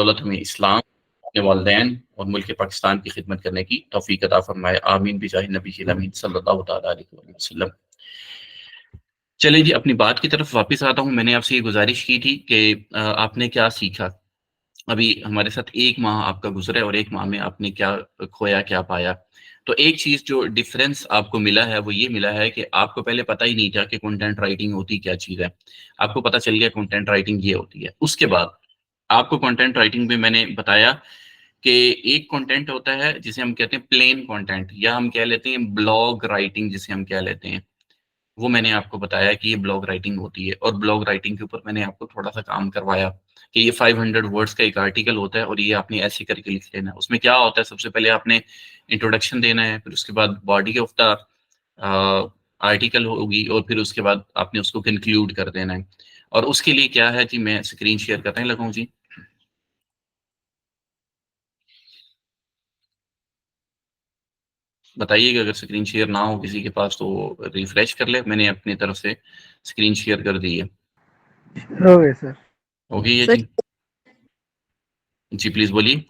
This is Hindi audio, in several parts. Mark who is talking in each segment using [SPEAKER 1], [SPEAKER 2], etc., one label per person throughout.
[SPEAKER 1] दौलत में इस्लाम, अपने वालिदैन और मुल्क पाकिस्तान की खिदमत करने की तौफीक अता फरमाए। आमीन बिजाहि नबी अमीन सल्लल्लाहु तआला अलैहि वसल्लम। चलिए जी, अपनी बात की तरफ वापस आता हूँ। मैंने आपसे ये गुजारिश की थी कि आपने क्या सीखा? अभी हमारे साथ 1 माह आपका गुज़रा है और 1 माह में आपने क्या खोया, क्या पाया? तो एक चीज़ जो डिफ़रेंस आपको मिला है, वो ये मिला है कि आपको पहले पता ही नहीं था कि कंटेंट राइटिंग होती क्या चीज़ है। आपको पता चल गया कंटेंट राइटिंग ये होती है। उसके बाद आपको कंटेंट राइटिंग में मैंने बताया कि एक कंटेंट होता है जिसे हम कहते हैं प्लेन कंटेंट, या हम कह लेते हैं ब्लॉग राइटिंग जिसे हम कह लेते हैं। वो मैंने आपको बताया कि ये ब्लॉग राइटिंग होती है, और ब्लॉग राइटिंग के ऊपर मैंने आपको थोड़ा-सा काम करवाया कि ये 500 वर्ड्स का एक आर्टिकल होता है और ये आपने ऐसे करके लिख लेना है। उसमें क्या होता है, सबसे पहले आपने इंट्रोडक्शन देना है, फिर उसके बाद बॉडी ऑफ द आर्टिकल होगी, और फिर उसके बाद आपने उसको कंक्लूड कर देना है। और उसके लिए क्या है जी, मैं स्क्रीन शेयर करने लगा हूँ जी। बताइएगा अगर स्क्रीन शेयर ना हो किसी के पास तो रिफ्रेश कर ले। मैंने अपनी तरफ से स्क्रीन शेयर कर दी है।
[SPEAKER 2] हो गए सर।
[SPEAKER 1] हो गई है
[SPEAKER 3] सर
[SPEAKER 1] जी? जी प्लीज़ बोलिए।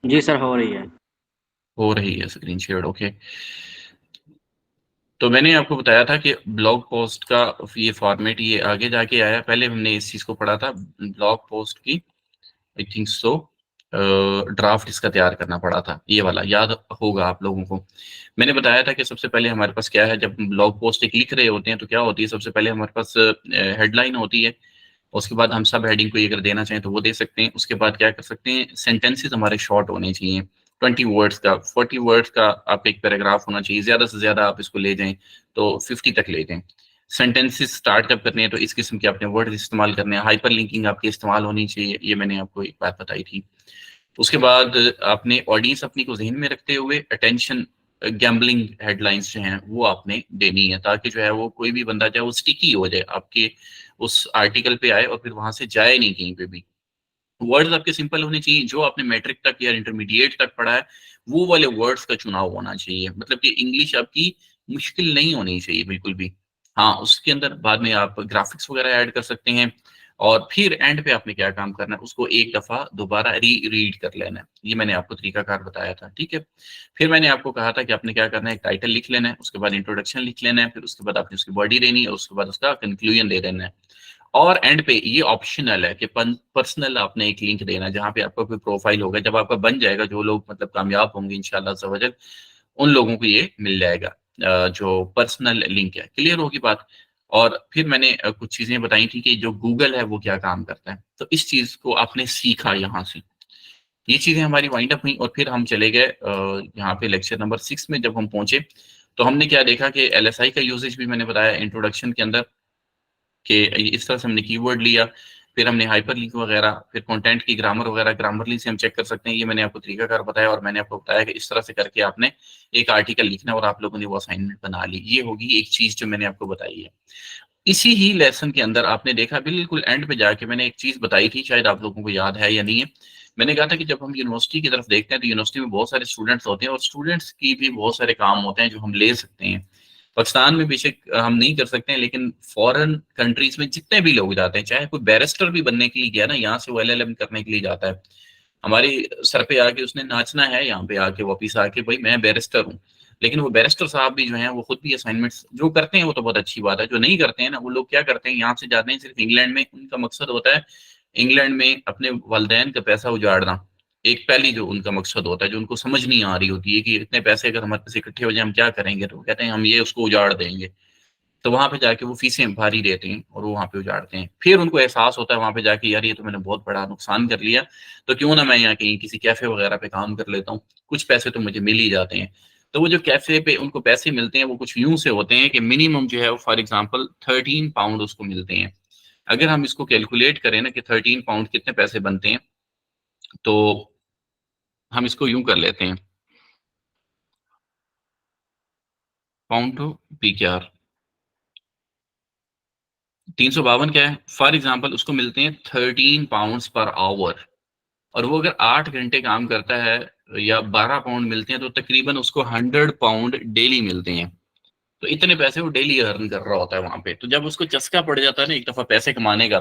[SPEAKER 4] जी सर, हो रही है।
[SPEAKER 1] हो रही है स्क्रीन शेयर, ओके। तो मैंने आपको बताया था कि ब्लॉग पोस्ट का ये फॉर्मेट ये आगे जाके आया। पहले हमने इस चीज़ को पढ़ा था, ब्लॉग पोस्ट की आई थिंक सो ड्राफ्ट इसका तैयार करना पड़ा था, ये वाला याद होगा आप लोगों को। मैंने बताया था कि सबसे पहले हमारे पास क्या है, जब हम ब्लॉग पोस्ट एक लिख रहे होते हैं तो क्या होती है, सबसे पहले हमारे पास हेडलाइन होती है। उसके बाद हम सब हेडिंग को ये अगर देना चाहें तो वो दे सकते हैं। उसके बाद क्या कर सकते हैं, सेंटेंसेस हमारे शॉर्ट होने चाहिए। 20 वर्ड्स का, 40 वर्ड्स का आपका एक पैराग्राफ होना चाहिए। ज़्यादा से ज़्यादा आप इसको ले जाएँ तो 50 तक ले जाएँ। सेंटेंसेस स्टार्ट जब करने हैं तो इस किस्म के आपने वर्ड्स इस्तेमाल करने हैं। हाइपरलिंकिंग आपकी इस्तेमाल होनी चाहिए, ये मैंने आपको एक बात बताई थी। उसके बाद आपने ऑडियंस अपनी को ज़हन में रखते हुए अटेंशन गैम्बलिंग हेडलाइंस जो हैं वो आपने देनी है, ताकि जो है वो कोई भी बंदा चाहे वो स्टिकी हो जाए आपके उस आर्टिकल पे आए और फिर वहाँ से जाए नहीं कहीं पे भी। वर्ड्स आपके सिंपल होने चाहिए, जो आपने मैट्रिक तक या इंटरमीडिएट तक पढ़ा है, वो वाले वर्ड्स का चुनाव होना चाहिए। मतलब कि इंग्लिश आपकी मुश्किल नहीं होनी चाहिए बिल्कुल भी। हाँ, उसके अंदर बाद में आप ग्राफ़िक्स वगैरह ऐड कर सकते हैं, और फिर एंड पे आपने क्या काम करना है, उसको एक दफ़ा दोबारा रीड कर लेना है। ये मैंने आपको तरीकाकार बताया था, ठीक है? फिर मैंने आपको कहा था कि आपने क्या करना है, एक टाइटल लिख लेना है, उसके बाद इंट्रोडक्शन लिख लेना है, फिर उसके बाद आपने उसकी बॉडी देनी है, उसके बाद उसका कंक्लूजन दे देना है। और एंड पे ये ऑप्शनल है कि पर्सनल आपने एक लिंक देना है, जहाँ पे आपका कोई प्रोफाइल होगा। जब आपका बन जाएगा, जो लोग मतलब कामयाब होंगे इंशाल्लाह अज़्ज़ा वजल, उन लोगों को ये मिल जाएगा जो पर्सनल लिंक है। क्लियर होगी बात? और फिर मैंने कुछ चीज़ें बताई थी कि जो गूगल है वो क्या काम करता है। तो इस चीज़ को आपने सीखा यहाँ से। ये चीज़ें हमारी वाइंड अप हुई और फिर हम चले गए यहाँ पे लेक्चर नंबर 6 में जब हम पहुँचे, तो हमने क्या देखा कि एलएसआई का यूसेज भी मैंने बताया इंट्रोडक्शन के अंदर, कि इस तरह से हमने कीवर्ड लिया, फिर हमने हाइपरलिंक वगैरह, फिर कंटेंट की ग्रामर वगैरह, ग्रामरली से हम चेक कर सकते हैं। ये मैंने आपको तरीकाकार बताया, और मैंने आपको बताया कि इस तरह से करके आपने एक आर्टिकल लिखना है और आप लोगों ने वो असाइनमेंट बना ली। ये होगी एक चीज़ जो मैंने आपको बताई है। इसी ही लेसन के अंदर आपने देखा बिल्कुल एंड पे जाके मैंने एक चीज़ बताई थी, शायद आप लोगों को याद है या नहीं है। मैंने कहा था कि जब हम यूनिवर्सिटी की तरफ देखते हैं तो यूनिवर्सिटी में बहुत सारे स्टूडेंट्स होते हैं, और स्टूडेंट्स की भी बहुत सारे काम होते हैं जो हम ले सकते हैं। पाकिस्तान में बेशक हम नहीं कर सकते हैं, लेकिन फॉरेन कंट्रीज में जितने भी लोग जाते हैं, चाहे कोई बैरिस्टर भी बनने के लिए गया ना, यहाँ से वो एलएलएम करने के लिए जाता है, हमारे सर पे आके उसने नाचना है, यहाँ पे आके वापिस आके भाई मैं बैरिस्टर हूँ। लेकिन वो बैरिस्टर साहब भी जो हैं वो खुद भी असाइनमेंट्स जो करते हैं वो तो बहुत अच्छी बात है। जो नहीं करते हैं ना, वो लोग क्या करते हैं, यहाँ से जाते हैं सिर्फ इंग्लैंड में, उनका मकसद होता है इंग्लैंड में अपने वालिदैन का पैसा उजाड़ना। एक पहली जो उनका मकसद होता है, जो उनको समझ नहीं आ रही होती है कि इतने पैसे अगर हमारे पास इकट्ठे हो जाए हम क्या करेंगे, तो वो कहते हैं हम ये उसको उजाड़ देंगे। तो वहाँ पे जाके वो फीसें भारी देते हैं और वो वहाँ पे उजाड़ते हैं। फिर उनको एहसास होता है वहाँ पे जाके, यार ये तो मैंने बहुत बड़ा नुकसान कर लिया, तो क्यों ना मैं यहाँ कहीं किसी कैफ़े वगैरह पे काम कर लेता हूँ, कुछ पैसे तो मुझे मिल ही जाते हैं। तो वो जो कैफ़े पे उनको पैसे मिलते हैं वो कुछ यूँ से होते हैं कि मिनिमम जो है वो फॉर एग्ज़ाम्पल 13 पाउंड उसको मिलते हैं। अगर हम इसको कैलकुलेट करें ना कि 13 पाउंड कितने पैसे बनते हैं, तो हम इसको यूँ कर लेते हैं, पाउंड टू पीक्यूआर 352 क्या है? फॉर एग्ज़ाम्पल उसको मिलते हैं 13 पाउंड्स पर आवर, और वो अगर 8 घंटे काम करता है या 12 पाउंड मिलते हैं, तो तकरीबन उसको 100 पाउंड डेली मिलते हैं। तो इतने पैसे वो डेली अर्न कर रहा होता है वहां पे। तो जब उसको चस्का पड़ जाता है ना एक दफा पैसे कमाने का,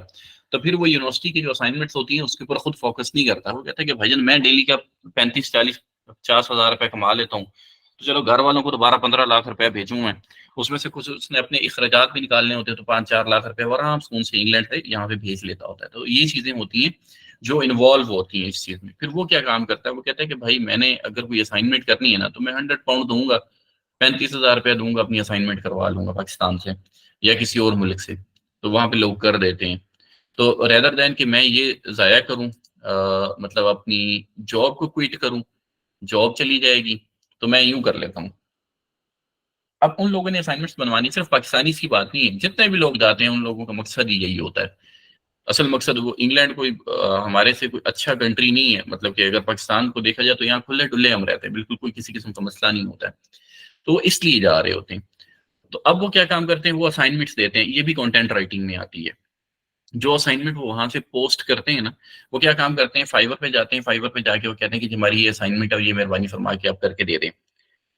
[SPEAKER 1] तो फिर वो यूनिवर्सिटी की जो असाइनमेंट्स होती हैं उसके ऊपर खुद फोकस नहीं करता। वो कहता है कि भाईजान मैं डेली का 35 40 50 हजार रुपए कमा लेता हूँ, तो चलो घर वालों को तो 12 15 लाख रुपया भेजूं मैं, उसमें से कुछ उसने अपने अखराजात भी निकालने होते हैं, तो 5 4 लाख रुपए वो आराम से उनसे इंग्लैंड से यहाँ पे भेज लेता होता है। तो ये चीजें होती हैं जो इन्वॉल्व होती हैं इस चीज में। फिर वो क्या काम करता है, वो कहता है कि भाई मैंने अगर कोई असाइनमेंट करनी है ना, तो मैं 100 पाउंड दूंगा, 35 हजार रुपया दूंगा, अपनी असाइनमेंट करवा लूंगा पाकिस्तान से या किसी और मुल्क से। तो वहां पे लोग कर देते हैं। तो रेदर देन कि मैं ये जाया करूं, मतलब अपनी जॉब को क्विट करूं, जॉब चली जाएगी, तो मैं यूं कर लेता हूँ। अब उन लोगों ने असाइनमेंट्स बनवानी, सिर्फ पाकिस्तानी की बात नहीं है, जितने भी लोग जाते हैं उन लोगों का मकसद ही यही होता है। असल मकसद वो इंग्लैंड कोई हमारे से कोई अच्छा कंट्री नहीं है, मतलब कि अगर पाकिस्तान को देखा जाए तो यहाँ खुले डुल्ले हम रहते हैं, बिल्कुल कोई किसी किस्म का मसला नहीं होता है। तो वो इसलिए जा रहे होते हैं। तो अब वो क्या काम करते हैं, वो असाइनमेंट्स देते हैं, ये भी कंटेंट राइटिंग में आती है। जो असाइनमेंट वो वहां से पोस्ट करते हैं ना, वो क्या काम करते हैं, फाइवर पे जाते हैं, फाइवर पे जाके वो कहते हैं कि जी हमारी ये असाइनमेंट है, ये मेहरबानी फरमा के आप करके दे दें।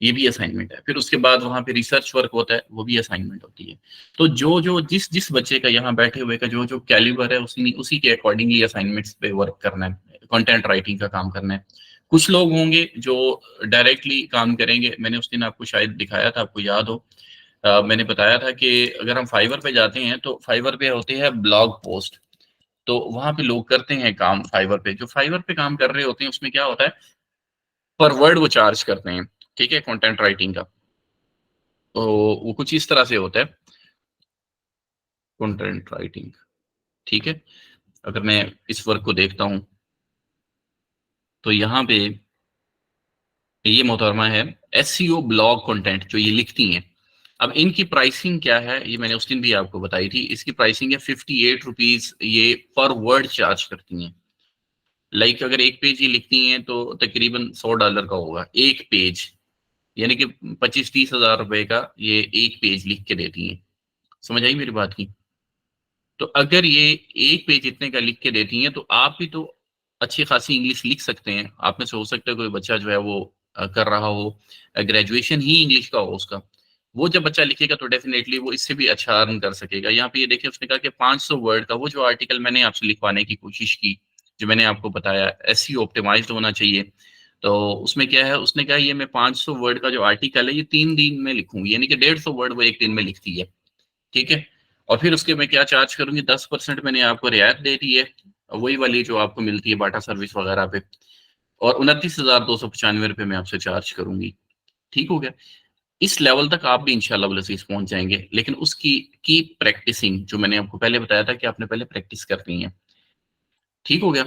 [SPEAKER 1] ये भी असाइनमेंट है। फिर उसके बाद वहां पे रिसर्च वर्क होता है, वो भी असाइनमेंट होती है। तो जो जो जिस जिस बच्चे का यहाँ बैठे हुए का जो जो कैलिबर है, उसी उसी के अकॉर्डिंगली असाइनमेंट्स पे वर्क करना है, कंटेंट राइटिंग का काम करना है। कुछ लोग होंगे जो डायरेक्टली काम करेंगे। मैंने उस दिन आपको शायद दिखाया था, आपको याद हो, मैंने बताया था कि अगर हम फाइवर पे जाते हैं तो फाइवर पे होते हैं ब्लॉग पोस्ट। तो वहां पे लोग करते हैं काम फाइवर पे, जो फाइवर पे काम कर रहे होते हैं उसमें क्या होता है, पर वर्ड वो चार्ज करते हैं, ठीक है, कंटेंट राइटिंग का। तो वो कुछ इस तरह से होता है, कंटेंट राइटिंग, ठीक है। अगर मैं इस वर्क को देखता हूं तो यहाँ पे ये मोहतरमा है, एसईओ ब्लॉग कंटेंट जो ये लिखती हैं। अब इनकी प्राइसिंग क्या है, ये मैंने उस दिन भी आपको बताई थी। इसकी प्राइसिंग है 58 रुपीज, ये पर वर्ड चार्ज करती हैं। लाइक अगर एक पेज ये लिखती हैं तो तकरीबन $100 का होगा एक पेज, यानी कि 25 30 हजार रुपए का ये एक पेज लिख के देती हैं। समझ आई मेरी बात की? तो अगर ये एक पेज इतने का लिख के देती हैं, तो आप भी तो अच्छी खासी इंग्लिश लिख सकते हैं। आप में से हो सकता है कोई बच्चा जो है वो कर रहा हो, ग्रेजुएशन ही इंग्लिश का हो उसका, वो जब बच्चा लिखेगा तो डेफिनेटली वो इससे भी अच्छा अर्न कर सकेगा। यहाँ पे ये देखिए उसने कहा कि 500 वर्ड का वो जो आर्टिकल मैंने आपसे लिखवाने की कोशिश की, जो मैंने आपको बताया एसईओ ऑप्टिमाइज्ड होना चाहिए, तो उसमें क्या है, उसने कहा ये मैं 500 वर्ड का जो आर्टिकल है ये 3 दिन में लिखूंगी, यानी कि 150 वर्ड वो एक दिन में लिखती है, ठीक है। और फिर उसके मैं क्या चार्ज करूंगी, 10% मैंने आपको रियायत दे दी है, वही वाली जो आपको मिलती है बाटा सर्विस वगैरह पे। और 29,295 रुपये मैं आपसे चार्ज करूंगी। ठीक हो गया। इस लेवल तक आप भी इंशाल्लाह वसीस पहुंच जाएंगे, लेकिन उसकी की प्रैक्टिसिंग जो मैंने आपको पहले बताया था कि आपने पहले प्रैक्टिस करनी है। ठीक हो गया।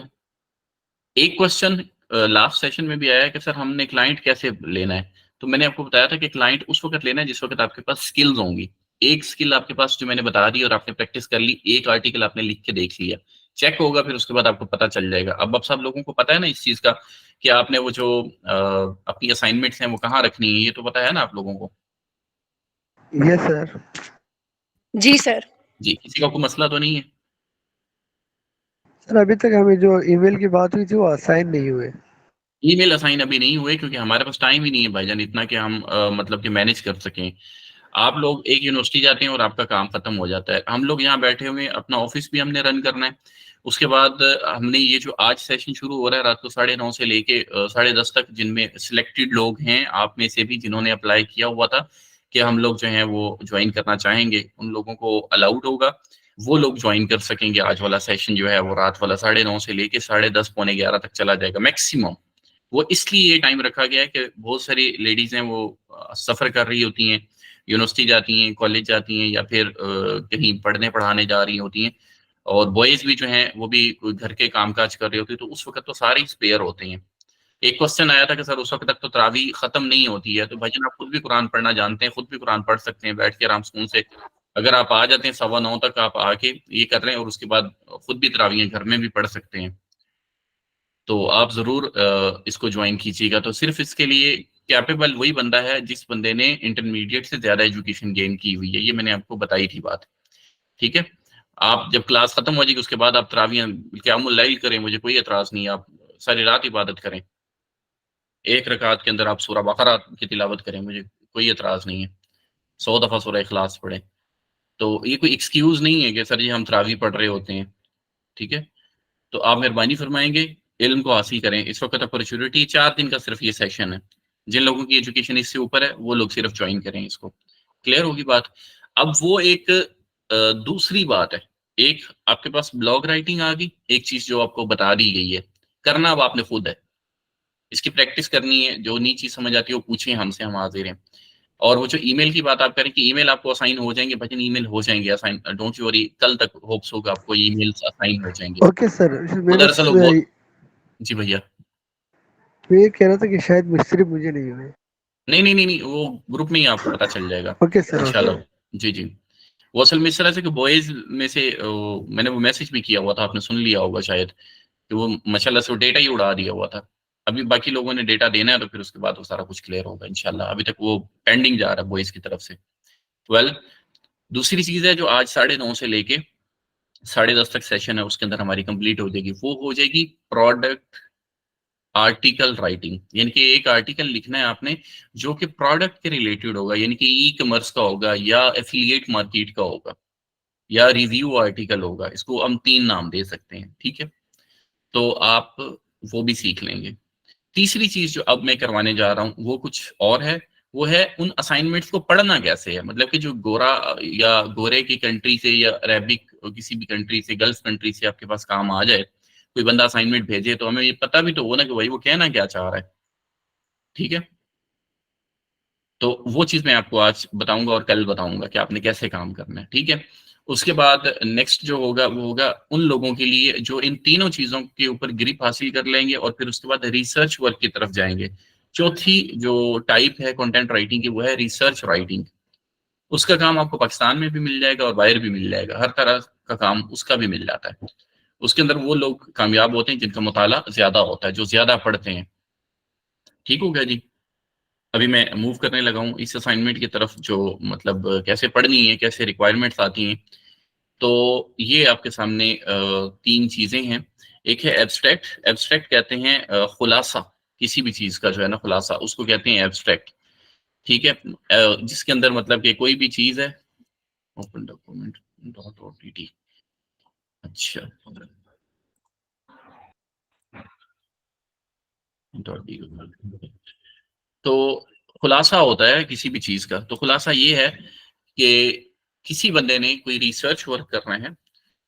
[SPEAKER 1] एक क्वेश्चन लास्ट सेशन में भी आया कि सर हमने क्लाइंट कैसे लेना है। तो मैंने आपको बताया था कि क्लाइंट उस वक्त लेना है जिस वक्त आपके पास स्किल्स होंगी। एक स्किल आपके पास जो मैंने बता दी और आपने प्रैक्टिस कर ली, एक आर्टिकल आपने लिख के देख लिया, चेक होगा, फिर उसके बाद आपको पता चल जाएगा। अब सब लोगों को पता है ना इस चीज का कि आपने वो जो अपनी असाइनमेंट्स हैं वो कहाँ रखनी है, ये तो पता है ना आप लोगों को?
[SPEAKER 2] Yes sir.
[SPEAKER 3] जी सर।
[SPEAKER 1] जी, किसी का कोई मसला तो नहीं है?
[SPEAKER 2] सर अभी तक हमें जो ईमेल की बात हुई थी वो असाइन नहीं हुए।
[SPEAKER 1] ईमेल असाइन अभी नहीं हुए क्योंकि हमारे पास टाइम ही नहीं है भाईजान इतना कि हम मतलब कि मैनेज कर सकें। आप लोग एक यूनिवर्सिटी जाते हैं और आपका काम खत्म हो जाता है, हम लोग यहाँ बैठे हुए हैं, अपना ऑफिस भी हमने रन करना है। उसके बाद हमने ये जो आज सेशन शुरू हो रहा है रात को 9:30 से लेके 10:30 तक, जिनमें सिलेक्टेड लोग हैं आप में से भी जिन्होंने अप्लाई किया हुआ था कि हम लोग जो हैं वो ज्वाइन करना चाहेंगे, उन लोगों को अलाउड होगा, वो लोग ज्वाइन कर सकेंगे। आज वाला सेशन जो है वो रात वाला 9:30 से लेके 10:30 11 तक चला जाएगा मैक्सिमम। वो इसलिए ये टाइम रखा गया है कि बहुत सारी लेडीज हैं वो सफर कर रही होती हैं, यूनिवर्सिटी जाती हैं, कॉलेज जाती हैं, या फिर कहीं पढ़ने पढ़ाने जा रही होती हैं। और बॉयज भी जो हैं वो भी कोई घर के कामकाज कर रहे होते हैं, तो उस वक्त तो सारे ही स्पेयर होते हैं। एक क्वेश्चन आया था कि सर उस वक्त तक तो तरावी खत्म नहीं होती है, तो भाईजान आप खुद भी कुरान पढ़ना जानते हैं, खुद भी कुरान पढ़ सकते हैं बैठ के आराम सुकून से। अगर आप आ जाते हैं 9:15 तक, आप आके ये कर रहे हैं और उसके बाद खुद भी तरावी घर में भी पढ़ सकते हैं। तो आप जरूर इसको ज्वाइन कीजिएगा। तो सिर्फ इसके लिए कैपेबल वही बंदा है जिस बंदे ने इंटरमीडिएट से ज्यादा एजुकेशन गेन की हुई है, ये मैंने आपको बताई थी बात, ठीक है। आप जब क्लास खत्म हो जाएगी उसके बाद आप तरावियां क़यामुल लैल करें, मुझे कोई एतराज नहीं है, आप सारी रात इबादत करें, एक रकात के अंदर आप सूरह बकरा की तिलावत करें, मुझे कोई एतराज नहीं है। 100 दफा सूरह इखलास पढ़ें। तो ये कोई एक्सक्यूज नहीं है कि सर जी हम तरावी पढ़ रहे होते हैं, ठीक है। तो आप मेहरबानी फरमाएंगे इल्म को हासिल करें। इस वक्त अपॉर्चुनिटी 4 दिन का सिर्फ ये सेशन है। जिन लोगों की एजुकेशन इससे ऊपर है वो लोग सिर्फ ज्वाइन करें इसको। क्लियर होगी बात। अब वो एक दूसरी बात है, एक आपके पास ब्लॉग राइटिंग आ गई, एक चीज जो आपको बता दी गई है, करना अब आपने खुद है, इसकी प्रैक्टिस करनी है। जो नई चीज समझ आती है वो पूछें हमसे, हम हाजिर हैं। और वो जो ईमेल की बात आप करें कि ईमेल आपको असाइन हो जाएंगे, भजन ईमेल हो जाएंगे असाइन, डोंट यू वरी, कल तक होप्स होगा आपको ईमेल्स असाइन हो जाएंगे।
[SPEAKER 2] ओके सर,
[SPEAKER 1] वो दरअसल वो, जी भैया,
[SPEAKER 2] मैं ये कह रहा था कि शायद मिस्त्री मुझे नहीं हुए।
[SPEAKER 1] नहीं नहीं नहीं नहीं, वो ग्रुप में ही आपको पता चल जाएगा
[SPEAKER 2] ओके सर, ओके।
[SPEAKER 1] इंशाल्लाह। जी जी। वो असल में इस तरह से कि बॉयज में से मैंने वो मैसेज भी किया हुआ था, आपने सुन लिया होगा शायद, कि वो माशाल्लाह से डेटा ही उड़ा दिया हुआ था। अभी बाकी लोगों ने डेटा देना है तो फिर उसके बाद वो सारा कुछ क्लियर होगा इंशाल्लाह। अभी तक वो पेंडिंग जा रहा है बॉयज की तरफ से। वेल, दूसरी चीज है जो आज 9:30 से लेके 10:30 तक सेशन है, उसके अंदर हमारी कंप्लीट हो जाएगी, वो हो जाएगी प्रोडक्ट आर्टिकल राइटिंग। यानी कि एक आर्टिकल लिखना है आपने जो कि प्रोडक्ट के रिलेटेड होगा, यानी कि ई कॉमर्स का होगा या एफिलिएट मार्केट का होगा या रिव्यू आर्टिकल होगा। इसको हम 3 नाम दे सकते हैं, ठीक है। तो आप वो भी सीख लेंगे। तीसरी चीज जो अब मैं करवाने जा रहा हूँ वो कुछ और है, वो है उन असाइनमेंट्स को पढ़ना कैसे है। मतलब कि जो गोरा या गोरे की कंट्री से या अरेबिक किसी भी कंट्री से, गल्फ कंट्री से आपके पास काम आ जाए, कोई बंदा असाइनमेंट भेजे, तो हमें ये पता भी तो हो ना कि भाई वो कहना क्या चाह रहा है, ठीक है। तो वो चीज मैं आपको आज बताऊंगा और कल बताऊंगा कि आपने कैसे काम करना है, ठीक है। उसके बाद नेक्स्ट जो होगा वो होगा उन लोगों के लिए जो इन तीनों चीजों के ऊपर ग्रिप हासिल कर लेंगे और फिर उसके बाद रिसर्च वर्क की तरफ जाएंगे। चौथी जो टाइप है कंटेंट राइटिंग की वो है रिसर्च राइटिंग। उसका काम आपको पाकिस्तान में भी मिल जाएगा और बाहर भी मिल जाएगा, हर तरह का काम उसका भी मिल जाता है। उसके अंदर वो लोग कामयाब होते हैं जिनका मुताला ज्यादा होता है, जो ज्यादा पढ़ते हैं। ठीक हो गया जी। अभी मैं मूव करने लगा हूँ इस असाइनमेंट की तरफ, जो मतलब कैसे पढ़नी है, कैसे रिक्वायरमेंट्स आती हैं। तो ये आपके सामने 3 चीजें हैं। एक है एब्स्ट्रैक्ट। एब्स्ट्रैक्ट कहते हैं खुलासा, किसी भी चीज का जो है ना खुलासा, उसको कहते हैं एब्स्ट्रैक्ट, ठीक है। जिसके अंदर मतलब कि कोई भी चीज है, ओपन डॉक्यूमेंट डॉट ओटीटी, अच्छा डॉट डी। तो खुलासा होता है किसी भी चीज का। तो खुलासा ये है कि किसी बंदे ने कोई रिसर्च वर्क करना है,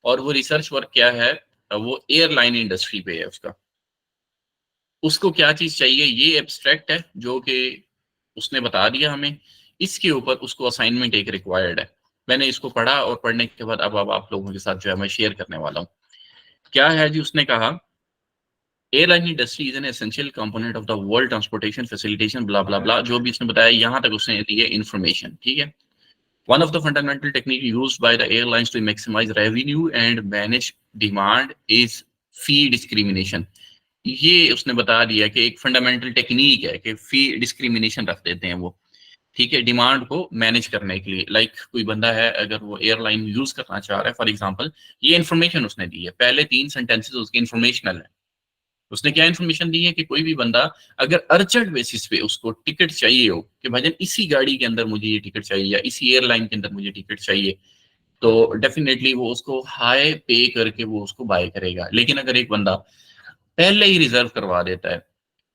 [SPEAKER 1] और वो रिसर्च वर्क क्या है, वो एयरलाइन इंडस्ट्री पे है उसका। उसको क्या चीज चाहिए, ये एब्स्ट्रैक्ट है जो कि उसने बता दिया हमें। इसके ऊपर उसको असाइनमेंट एक रिक्वायर्ड है। मैंने इसको पढ़ा और पढ़ने के बाद अब आप लोगों के साथ जो है मैं शेयर करने वाला हूँ। क्या है जी, उसने कहा airline industry is an essential component of the world transportation facilitation blah blah blah, जो भी उसने बताया यहाँ तक उसने दी है इन्फॉर्मेशन, ठीक है। One of the fundamental technique used by the airlines to maximize revenue and manage demand is fee discrimination. ये उसने बता दिया कि एक फंडामेंटल टेक्निक है कि फी डिस्क्रिमिनेशन रख देते हैं वो, ठीक है, डिमांड को मैनेज करने के लिए। लाइक कोई बंदा है अगर वो एयरलाइन यूज करना चाह रहा है फॉर एग्जांपल, ये इन्फॉर्मेशन उसने दी है, पहले 3 सेंटेंसेस उसके इन्फॉर्मेशनल है। उसने क्या इन्फॉर्मेशन दी है कि कोई भी बंदा अगर अर्जेंट बेसिस पे उसको टिकट चाहिए हो कि भाईजान इसी गाड़ी के अंदर मुझे ये टिकट चाहिए या इसी एयरलाइन के अंदर मुझे टिकट चाहिए, तो डेफिनेटली वो उसको हाई पे करके वो उसको बाय करेगा। लेकिन अगर एक बंदा पहले ही रिजर्व करवा देता है,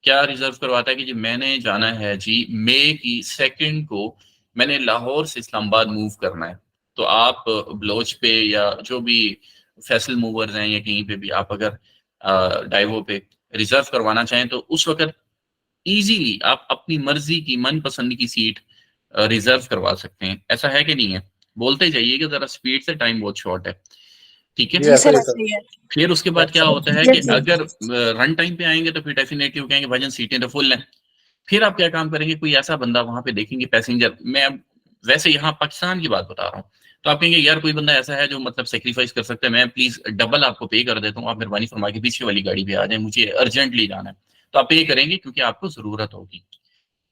[SPEAKER 1] क्या रिजर्व करवाता है कि जी मैंने जाना है जी मई की 2 को, मैंने लाहौर से इस्लामाबाद मूव करना है, तो आप ब्लोच पे या जो भी फैसल मूवर्स हैं या कहीं पे भी आप अगर डाइवो पे रिजर्व करवाना चाहें तो उस वक्त इजीली आप अपनी मर्जी की मनपसंद की सीट रिजर्व करवा सकते हैं। ऐसा है कि नहीं है? बोलते जाइए कि जरा स्पीड से, टाइम बहुत शॉर्ट है, ठीक है।
[SPEAKER 3] जी सर, ऐसा ही है।
[SPEAKER 1] फिर उसके बाद क्या होता है
[SPEAKER 3] जी
[SPEAKER 1] कि
[SPEAKER 3] जी।
[SPEAKER 1] अगर रन टाइम पे आएंगे तो फिर डेफिनेटली वो कहेंगे भाईजान सीटें तो फुल हैं। फिर आप क्या काम करेंगे, कोई ऐसा बंदा वहां पे देखेंगे पैसेंजर, मैं अब वैसे यहाँ पाकिस्तान की बात बता रहा हूँ, तो आप कहेंगे यार कोई बंदा ऐसा है जो मतलब सेक्रीफाइस कर सकता है, मैं प्लीज डबल आपको पे कर देता हूँ, आप मेहरबानी फरमा के पीछे वाली गाड़ी पे आ जाए, मुझे अर्जेंटली जाना है। तो आप पे करेंगे क्योंकि आपको जरूरत होगी।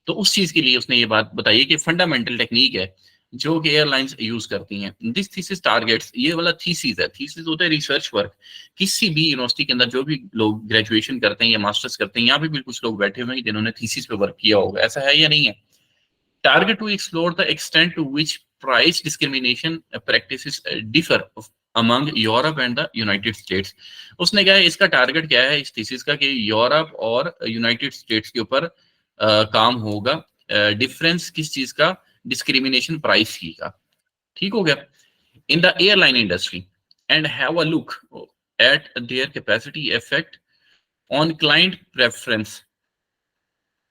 [SPEAKER 1] तो उस चीज के लिए उसने ये बात बताई कि फंडामेंटल टेक्निक है जो कि एयरलाइंस यूज करती हैं। दिस थीसिस टारगेट्स, ये वाला थीसिस है, थीसिस होता है रिसर्च वर्क। किसी भी यूनिवर्सिटी के अंदर जो भी लोग ग्रेजुएशन करते हैं या मास्टर्स करते हैं, यहाँ पे भी कुछ लोग बैठे हुए हैं जिन्होंने थीसिस पे वर्क किया होगा, ऐसा है या नहीं है? Target to explore the extent to which price discrimination practices differ among Europe and the United States. उसने क्या है, इसका टारगेट क्या है इस थीसिस का कि यूरोप और यूनाइटेड स्टेट्स के ऊपर काम होगा, डिफरेंस किस चीज का, डिस्क्रिमिनेशन प्राइस की का, ठीक हो गया, in the airline industry and have a look at their capacity effect on client preference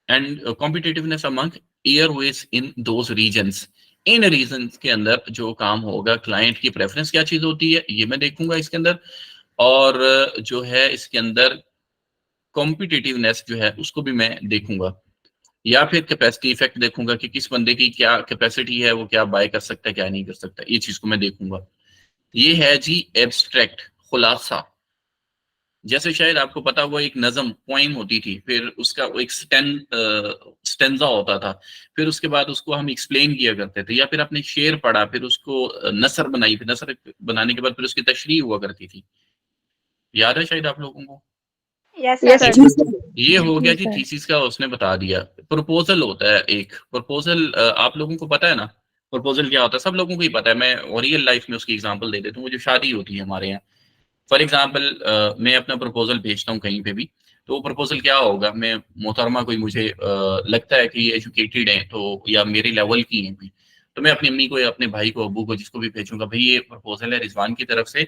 [SPEAKER 1] and competitiveness among airways in those regions. इन रीजन्स के अंदर जो काम होगा, क्लाइंट की प्रेफरेंस क्या चीज होती है ये मैं देखूंगा इसके अंदर, और जो है इसके अंदर कॉम्पिटिटिवनेस जो है उसको भी मैं देखूंगा, या फिर कैपेसिटी इफेक्ट देखूंगा कि किस बंदे की क्या कैपेसिटी है, वो क्या बाय कर सकता है क्या नहीं कर सकता, ये चीज को मैं देखूंगा। ये है जी एब्स्ट्रैक्ट खुलासा। जैसे शायद आपको पता हुआ एक नज़म पोइम होती थी, फिर उसका वो एक स्टेंजा होता था, फिर उसके बाद उसको हम एक्सप्लेन किया करते थे, या फिर आपने शेर पढ़ा फिर उसको नसर बनाई, फिर नसर बनाने के बाद फिर उसकी तशरीह हुआ करती थी, याद है शायद आप लोगों को?
[SPEAKER 3] Yes
[SPEAKER 4] yes
[SPEAKER 3] sir.
[SPEAKER 4] सर।
[SPEAKER 1] ये हो गया जी
[SPEAKER 4] सर।
[SPEAKER 1] थीसिस का, उसने बता दिया। प्रपोजल होता है एक, प्रपोजल आप लोगों को पता है ना प्रपोजल क्या होता है, सब लोगों को ही पता है, मैं रियल लाइफ में उसकी एग्जांपल दे देता हूँ। वो जो शादी होती है हमारे यहाँ, फॉर एग्जाम्पल मैं अपना प्रपोजल भेजता हूँ कहीं पे भी, तो वो प्रपोजल क्या होगा, मैं मोहतरमा कोई मुझे लगता है कि ये एजुकेटेड है तो, या मेरे लेवल की है कोई, तो मैं अपनी अम्मी को या अपने भाई को, अब्बू को, जिसको भी भेजूंगा, भाई ये प्रपोजल है रिजवान की तरफ से,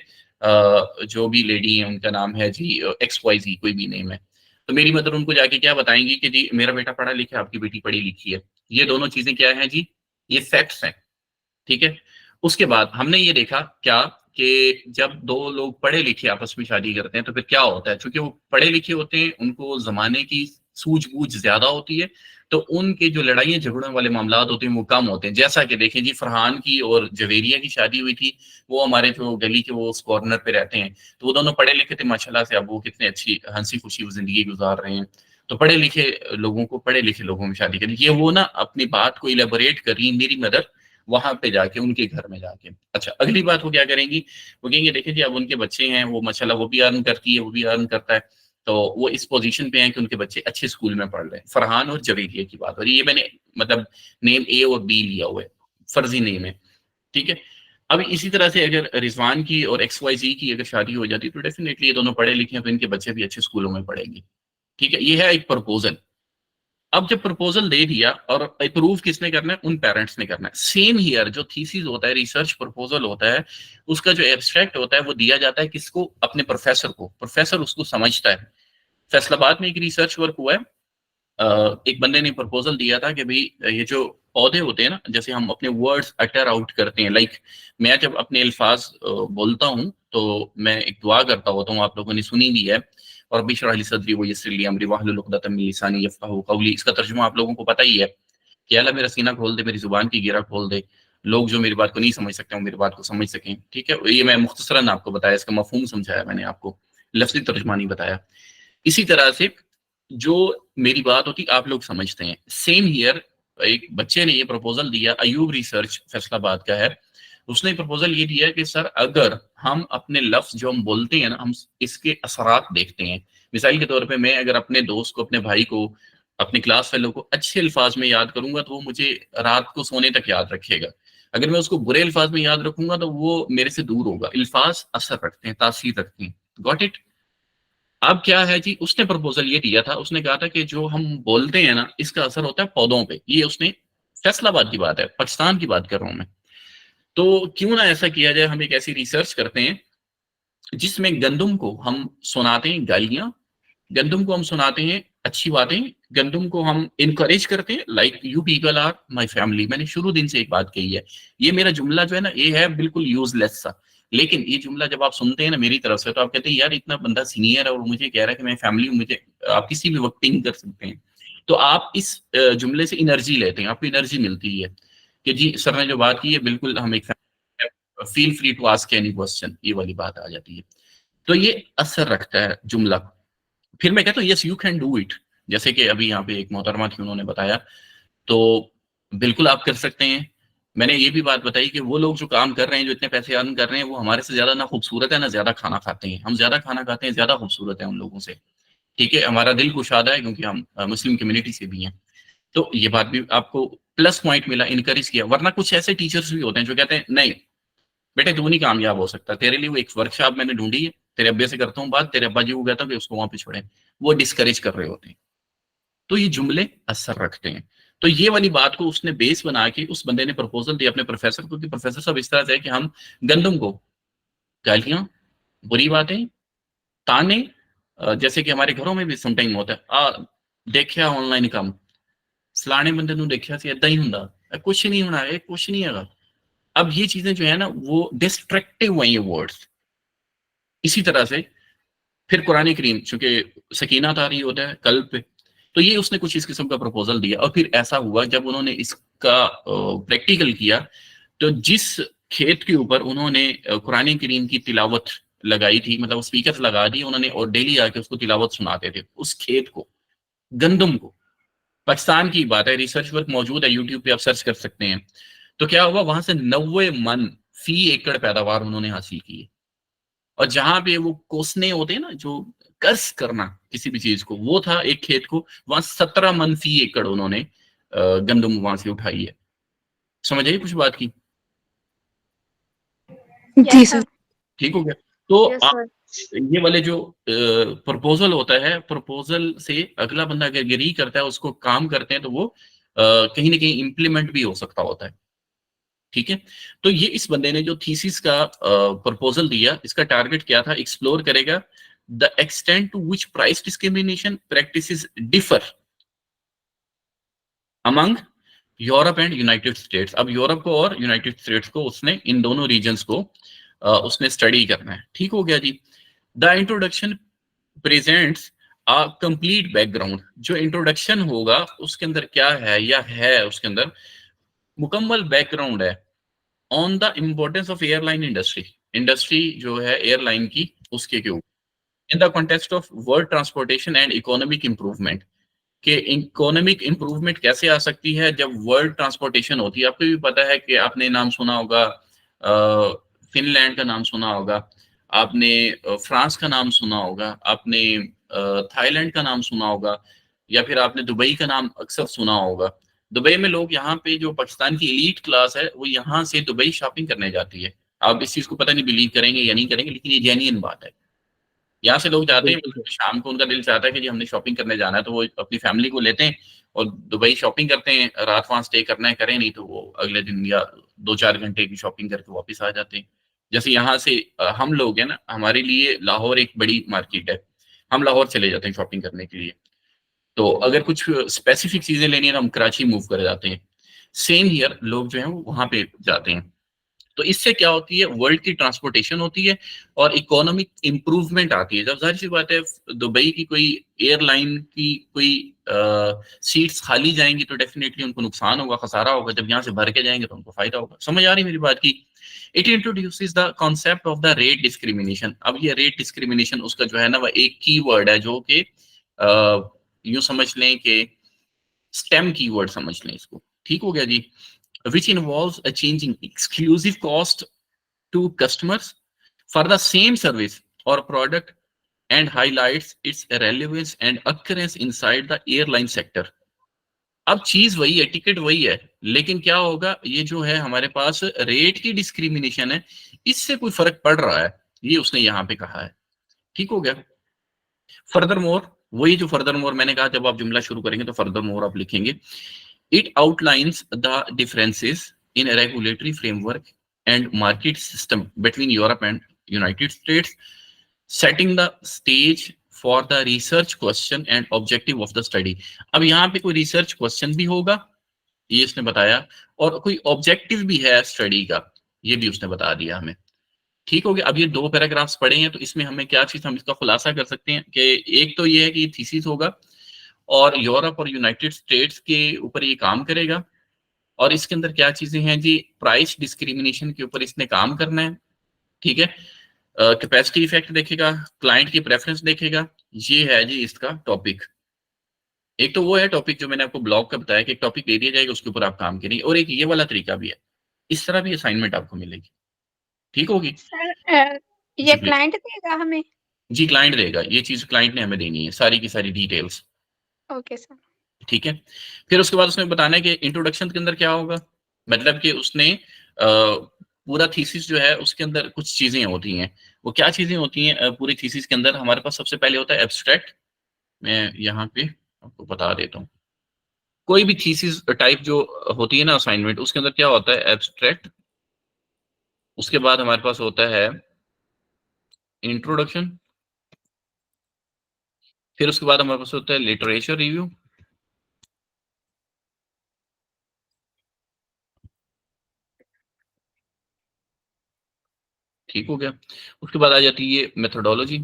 [SPEAKER 1] जो भी लेडी है उनका नाम है जी एक्स वाई जी, कोई भी नेम है, तो मेरी मदर उनको जाके क्या बताएंगी कि जी मेरा बेटा पढ़ा लिखा है, आपकी बेटी पढ़ी लिखी है। ये दोनों चीजें क्या है जी, ये फैक्ट्स हैं, ठीक है। उसके बाद हमने ये देखा क्या कि जब दो लोग पढ़े लिखे आपस में शादी करते हैं तो फिर क्या होता है, क्योंकि वो पढ़े लिखे होते हैं, उनको जमाने की सूझबूझ ज्यादा होती है, तो उनके जो लड़ाइयाँ झगड़ों वाले मामला होते हैं वो कम होते हैं। जैसा कि देखें जी, फरहान की और जवेरिया की शादी हुई थी, वो हमारे जो गली के वो उस कॉर्नर पे रहते हैं, तो वो दोनों पढ़े लिखे थे माशाल्लाह से, अब वो कितने अच्छी हंसी खुशी वो जिंदगी गुजार रहे हैं। तो पढ़े लिखे लोगों को पढ़े लिखे लोगों में शादी करी, ये वो ना अपनी बात को इलेबोरेट करी मेरी मदर वहां पे जाके, उनके घर में जाके। अच्छा, अगली बात वो क्या करेंगी, वो कहेंगे देखिए जी अब उनके बच्चे हैं, वो माशाल्लाह वो भी अर्न करती है, वो भी अर्न करता है, तो वो इस पोजीशन पे हैं कि उनके बच्चे अच्छे स्कूल में पढ़ रहे हैं। फरहान और जवेरिया की बात हो रही है, ये मैंने मतलब नेम ए और बी लिया हुआ है, फर्जी नेम है, ठीक है। अब इसी तरह से अगर रिजवान की और एक्स वाई जी की अगर शादी हो जाती तो डेफिनेटली ये दोनों पढ़े लिखे हैं, तो इनके बच्चे भी अच्छे स्कूलों में पढ़ेंगे, ठीक है। ये है एक प्रपोजल। अब जब प्रपोजल दे दिया और अप्रूव किसने करना है, उन पेरेंट्स ने करना है। सेम हियर जो थीसिस होता है, रिसर्च प्रपोजल होता है, उसका जो एब्स्ट्रैक्ट होता है वो दिया जाता है किसको, अपने प्रोफेसर को। प्रोफेसर उसको समझता है। फैसलाबाद में एक रिसर्च वर्क हुआ है, एक बंदे ने प्रपोजल दिया था कि भाई ये जो पौधे होते हैं ना, जैसे हम अपने वर्ड्स अटर आउट करते हैं, लाइक मैं जब अपने अल्फाज बोलता हूँ तो मैं एक दुआ करता होता हूँ, आप लोगों ने सुनी भी है, और बिशरह ली सदरी व यस्सिर ली अमरी वाहलुल उक़दतम मिन लिसानी यफ़क़हू क़ौली। इसका तर्जुमा आप लोगों को पता ही है कि अल्लाह मेरा सीना खोल दे, मेरी जुबान की गिरा खोल दे, लोग जो मेरी बात को नहीं समझ सकते वो मेरी बात को समझ सकें, ठीक है। ये मैं मुख्तसरन आपको बताया, इसका मफहूम समझाया मैंने आपको, लफ्ज़ी तर्जुमा नहीं बताया। इसी तरह से जो मेरी बात होती आप लोग समझते हैं। सेम हियर एक बच्चे ने ये प्रपोजल दिया, अयूब रिसर्च फैसलाबाद का है, उसने प्रपोजल ये दिया कि सर अगर हम अपने लफ्ज जो हम बोलते हैं ना, हम इसके असरात देखते हैं। मिसाल के तौर पे मैं अगर अपने दोस्त को, अपने भाई को, अपने क्लास फेलो को अच्छे अल्फाज में याद करूंगा तो वो मुझे रात को सोने तक याद रखेगा। अगर मैं उसको बुरे अल्फाज में याद रखूंगा तो वो मेरे से दूर होगा। अल्फाज असर रखते हैं, तासीर रखते हैं। Got it. अब क्या है जी, उसने प्रपोजल ये दिया था, उसने कहा था कि जो हम बोलते हैं ना, इसका असर होता है पौधों पे। ये उसने फैसलाबाद की बात है, पाकिस्तान की बात कर रहा हूं मैं। तो क्यों ना ऐसा किया जाए, हम एक ऐसी रिसर्च करते हैं जिसमें गंदुम को हम सुनाते हैं गालियां, गंदुम को हम सुनाते हैं अच्छी बातें, गंदुम को हम इनकरेज करते हैं, like you people are my family. मैंने शुरू दिन से एक बात कही है, ये मेरा जुमला जो है ना, ये है बिल्कुल यूजलेस सा, लेकिन ये जुमला जब आप सुनते हैं ना मेरी तरफ से, तो आप कहते हैं यार इतना बंदा सीनियर है और मुझे कह रहा है कि मैं फैमिली हूँ, मुझे आप किसी भी वक्त पिंग कर सकते हैं। तो आप इस जुमले से एनर्जी लेते हैं, आपको एनर्जी मिलती है कि जी सर ने जो बात की है बिल्कुल हम एक feel free to ask any question, ये वाली बात आ जाती है। तो ये असर रखता है जुमला। फिर मैं कहता हूँ yes you can do it, जैसे कि अभी यहाँ पे एक मोहतरमा थी उन्होंने बताया, तो बिल्कुल आप कर सकते हैं। मैंने ये भी बात बताई कि वो लोग जो काम कर रहे हैं, जो इतने पैसे अर्न कर रहे हैं, वो हमारे से ज्यादा ना खूबसूरत है ना ज्यादा खाना खाते हैं। हम ज्यादा खाना खाते हैं, ज्यादा खूबसूरत है उन लोगों से, ठीक है। हमारा दिल कुशादा है क्योंकि हम मुस्लिम कम्युनिटी से भी हैं। तो ये बात भी आपको प्लस पॉइंट मिला, इनकरेज किया। वरना कुछ ऐसे टीचर्स भी होते हैं जो कहते हैं नहीं बेटे तू नहीं कामयाब हो सकता, तेरे लिए वो एक वर्कशॉप मैंने ढूंढी है, तेरे अब्बे से करता हूँ बात, तेरे अब्बा जी को कहता हूँ कि उसको वहां पे छोड़े। वो डिस्करेज कर रहे होते हैं। तो ये जुमले असर रखते हैं। तो ये वाली बात को उसने बेस बना के उस बंदे ने प्रपोजल दिया अपने प्रोफेसर को कि प्रोफेसर साहब इस तरह से है कि हम गंदम को गालियां, बुरी बातें, ताने, जैसे कि हमारे घरों में भी समटाइम होता है, देखिया ऑनलाइन काम फलाने बंदे ਨੂੰ देखिया ਸੀ ਏਦਾਂ ਹੀ ਹੁੰਦਾ, कुछ नहीं होना है, कुछ नहीं है। अब ये चीजें जो है ना वो डिस्ट्रक्टिव हुई ये वर्ड्स। इसी तरह से फिर कुरान करीम चूंकि सकीना तारी होता है कल पे, तो ये उसने कुछ इस किस्म का प्रपोजल दिया। और फिर ऐसा हुआ जब उन्होंने इसका प्रैक्टिकल किया, तो जिस खेत के ऊपर उन्होंने कुरान करीम की तिलावत लगाई थी, मतलब स्पीकर लगा दी उन्होंने और डेली आके उसको तिलावत सुनाते थे, उस खेत को, गंदम को, पाकिस्तान की बात है, रिसर्च वर्क मौजूद है यूट्यूब पे, आप सर्च कर सकते हैं। तो क्या हुआ वहां से 90 मन फी एकड़ पैदावार उन्होंने हासिल की है। और जहां पे वो कोसने होते हैं ना, जो कर्स करना किसी भी चीज को, वो था एक खेत को, वहां 17 मन फी एकड़ उन्होंने गंदम वहां से उठाई है। समझ आई कुछ बात की?
[SPEAKER 3] जी सर।
[SPEAKER 1] ठीक हो गया। तो
[SPEAKER 4] यस
[SPEAKER 1] आप
[SPEAKER 4] सर।
[SPEAKER 1] ये वाले जो प्रपोजल होता है, प्रपोजल से अगला बंदा अगर एग्री करता है, उसको काम करते हैं, तो वो कहीं ना कहीं इम्प्लीमेंट भी हो सकता होता है। ठीक है। तो ये इस बंदे ने जो थीसिस का प्रपोजल दिया, इसका टारगेट क्या था? एक्सप्लोर करेगा the extent to which price discrimination practices differ among Europe and United States. अब यूरोप को और यूनाइटेड स्टेट्स को उसने, इन दोनों रीजन्स को उसने स्टडी करना है। ठीक हो गया जी। The introduction presents a complete background. जो इंट्रोडक्शन होगा उसके अंदर क्या है, या है उसके अंदर मुकम्मल बैकग्राउंड है on the importance of airline industry. Industry जो है एयरलाइन की, उसके ऊपर in the context of world transportation and economic improvement, कि इकोनॉमिक इंप्रूवमेंट कैसे आ सकती है जब वर्ल्ड ट्रांसपोर्टेशन होती है। आपको भी पता है कि आपने नाम सुना होगा, फिनलैंड का नाम सुना होगा आपने, फ्रांस का नाम सुना होगा आपने, थाईलैंड का नाम सुना होगा, या फिर आपने दुबई का नाम अक्सर सुना होगा। दुबई में लोग, यहाँ पे जो पाकिस्तान की एलीट क्लास है, वो यहाँ से दुबई शॉपिंग करने जाती है। आप इस चीज को पता नहीं बिलीव करेंगे या नहीं करेंगे, लेकिन ये जेन्युइन बात है। यहाँ से लोग जाते हैं, शाम को उनका दिल चाहता है कि जी हमने शॉपिंग करने जाना है, तो वो अपनी फैमिली को लेते हैं और दुबई शॉपिंग करते हैं। रात वहां स्टे करना है करें, नहीं तो वो अगले दिन या 2-4 घंटे की शॉपिंग करके वापस आ जाते हैं। जैसे यहाँ से हम लोग हैं ना, हमारे लिए लाहौर एक बड़ी मार्केट है, हम लाहौर चले जाते हैं शॉपिंग करने के लिए। तो अगर कुछ स्पेसिफिक चीजें लेनी है तो हम कराची मूव कर जाते हैं। सेम हियर लोग जो है वो वहां पे जाते हैं। तो इससे क्या होती है, वर्ल्ड की ट्रांसपोर्टेशन होती है और इकोनॉमिक इंप्रूवमेंट आती है। जब जाहिर सी बात है दुबई की कोई एयरलाइन की कोई सीट्स खाली जाएंगी तो डेफिनेटली उनको नुकसान होगा, खसारा होगा। जब यहाँ से भर के जाएंगे तो उनको फायदा होगा। समझ आ रही मेरी बात की? It introduces the concept of the rate discrimination. अब ये रेट डिस्क्रिमिनेशन उसका जो है ना, वह एक की वर्ड है जो कि यूं समझ लें कि स्टेम कीवर्ड समझ लें इसको। ठीक हो गया जी। which involves a changing exclusive cost to customers for the same service or product and highlights its relevance and occurrence inside the airline sector। अब चीज वही है, टिकट वही है, लेकिन क्या होगा, ये जो है हमारे पास रेट की डिस्क्रिमिनेशन है, इससे कोई फर्क पड़ रहा है, ये उसने यहाँ पे कहा है। ठीक हो गया। फर्दर मोर, वही जो फर्दर मोर मैंने कहा, जब आप जुमला शुरू करेंगे तो फर्दर मोर आप लिखेंगे। It outlines the differences in a regulatory framework and market system between Europe and United States, setting the stage for the research question and objective of the study। अब यहाँ पे कोई रिसर्च क्वेश्चन भी होगा, ये इसने बताया, और कोई ऑब्जेक्टिव भी है स्टडी का, ये भी उसने बता दिया हमें। ठीक हो गया। अब ये 2 पैराग्राफ्स पढ़े हैं, तो इसमें हमें क्या चीज, हम इसका खुलासा कर सकते हैं कि एक तो ये है कि थीसिस होगा और यूरोप और यूनाइटेड स्टेट्स के ऊपर ये काम करेगा। और इसके अंदर क्या चीजें हैं जी, प्राइस डिस्क्रिमिनेशन के ऊपर इसने काम करना है। ठीक है। कैपेसिटी इफेक्ट देखेगा, क्लाइंट की प्रेफरेंस देखेगा। ये है जी इसका टॉपिक। एक तो वो है टॉपिक जो मैंने आपको ब्लॉग का बताया कि एक टॉपिक दे दिया जाएगा, उसके ऊपर आप काम करेंगे, और एक ये वाला तरीका भी है। इस तरह भी असाइनमेंट आपको मिलेगी। ठीक होगी
[SPEAKER 3] सर
[SPEAKER 1] जी
[SPEAKER 3] ये
[SPEAKER 1] प्लीज।
[SPEAKER 3] क्लाइंट देगा हमें?
[SPEAKER 1] जी क्लाइंट देगा, ये चीज क्लाइंट ने हमें देनी है, सारी की सारी डिटेल्स।
[SPEAKER 3] Okay sir.
[SPEAKER 1] ठीक है। फिर उसके बाद उसने बताना है कि इंट्रोडक्शन के अंदर क्या होगा, मतलब कि उसने पूरा थीसिस जो है उसके अंदर कुछ चीजें होती हैं। वो क्या चीजें होती हैं पूरी थीसिस के अंदर? हमारे पास सबसे पहले होता है एब्स्ट्रैक्ट। मैं यहाँ पे आपको बता देता हूँ। कोई भी थीसिस टाइप जो होती है ना असाइनमेंट, उसके अंदर क्या होता है? एब्स्ट्रैक्ट। उसके बाद हमारे पास होता है इंट्रोडक्शन। फिर उसके बाद हमारे पास होता है लिटरेचर रिव्यू। ठीक हो गया। उसके बाद आ जाती है मेथोडोलॉजी।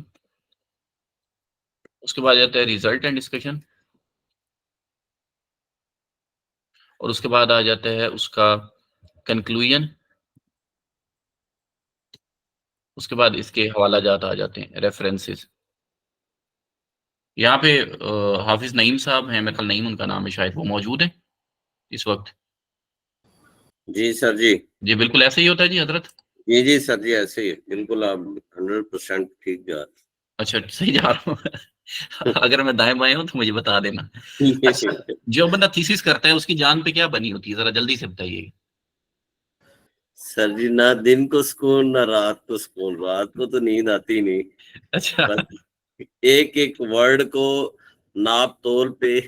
[SPEAKER 1] उसके बाद आ जाता है रिजल्ट एंड डिस्कशन। और उसके बाद आ जाता है उसका कंक्लूजन। उसके बाद इसके हवाला जात आ जाते हैं, रेफरेंसेस। यहाँ पे हाफिज नईम साहब हैं, मेरे ख्याल नईम उनका नाम है शायद, वो मौजूद है इस वक्त?
[SPEAKER 4] जी सर जी।
[SPEAKER 1] जी बिल्कुल ऐसे ही होता है जी हजरत।
[SPEAKER 4] जी सर जी, ऐसे ही बिल्कुल आप 100% ठीक जा
[SPEAKER 1] अच्छा सही जा रहा हूँ। अगर मैं दाएं बाएं हूँ तो मुझे बता देना। अच्छा,
[SPEAKER 4] रहे।
[SPEAKER 1] जो बंदा थीसिस करता है उसकी जान पे क्या बनी होती है, जरा जल्दी से बताइए।
[SPEAKER 4] सर जी, ना दिन को सुकून ना रात को सुकून। रात को तो नींद आती नहीं,
[SPEAKER 1] अच्छा।
[SPEAKER 4] बस एक एक वर्ड को नाप तोल पे